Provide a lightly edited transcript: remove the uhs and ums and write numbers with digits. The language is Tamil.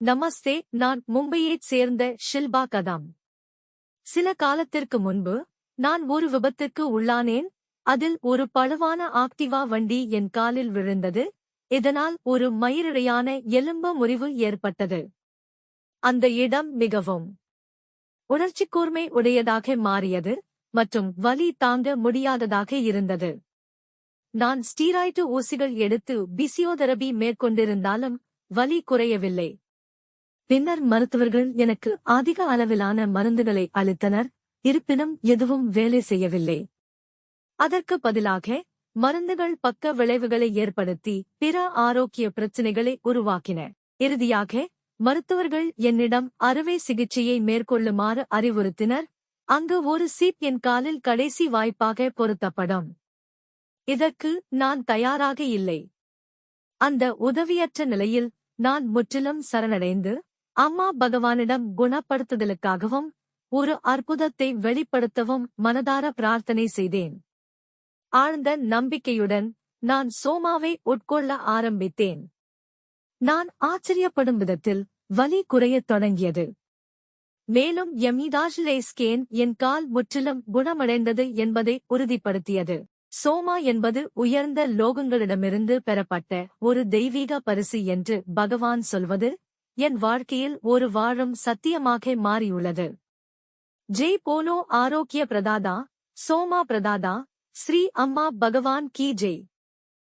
நமஸ்தே, நான் மும்பையைச் சேர்ந்த ஷில்பா கதம். சில காலத்திற்கு முன்பு நான் ஒரு விபத்துக்கு உள்ளானேன். அதில் ஒரு பழுவான ஆக்டிவா வண்டி என் காலில் விழுந்தது. இதனால் ஒரு மயிரிழையான எலும்பு முறிவு ஏற்பட்டது. அந்த இடம் மிகவும் உணர்ச்சிக்கூர்மை உடையதாக மாறியது மற்றும் வலி தாங்க முடியாததாக இருந்தது. நான் ஸ்டீராய்டு ஊசிகள் எடுத்து பிசியோதெரபி மேற்கொண்டிருந்தாலும் வலி குறையவில்லை. பின்னர் மருத்துவர்கள் எனக்கு அதிக அளவிலான மருந்துகளை அளித்தனர். இருப்பினும் எதுவும் வேலை செய்யவில்லை. அதற்கு பதிலாக மருந்துகள் பக்க விளைவுகளை ஏற்படுத்தி பிற ஆரோக்கிய பிரச்சினைகளை உருவாக்கின. இறுதியாக மருத்துவர்கள் என்னிடம் அறுவை சிகிச்சையை மேற்கொள்ளுமாறு அறிவுறுத்தினர். அங்கு ஒரு சீப் என் காலில் கடைசி வாய்ப்பாக பொருத்தப்படும். இதற்கு நான் தயாராக இல்லை. அந்த உதவியற்ற நிலையில் நான் முற்றிலும் சரணடைந்து அம்மா பகவானிடம் குணப்படுத்துதலுக்காகவும் ஒரு அற்புதத்தை வெளிப்படுத்தவும் மனதார பிரார்த்தனை செய்தேன். ஆழ்ந்த நம்பிக்கையுடன் நான் சோமாவை உட்கொள்ள ஆரம்பித்தேன். நான் ஆச்சரியப்படும் விதத்தில் வலி குறையத் தொடங்கியது. மேலும் எமிடாஜிலே ஸ்கேன் என் கால் முற்றிலும் குணமடைந்தது என்பதை உறுதிப்படுத்தியது. சோமா என்பது உயர்ந்த லோகங்களிடமிருந்து பெறப்பட்ட ஒரு தெய்வீக பரிசு என்று பகவான் சொல்வது என் வாழ்க்கையில் ஒரு வாழும் சத்தியமாக மாறியுள்ளது. ஜெய் போலோ ஆரோக்கிய பிரதாதா, சோமா பிரதாதா, ஸ்ரீ அம்மா பகவான் கி ஜெய்.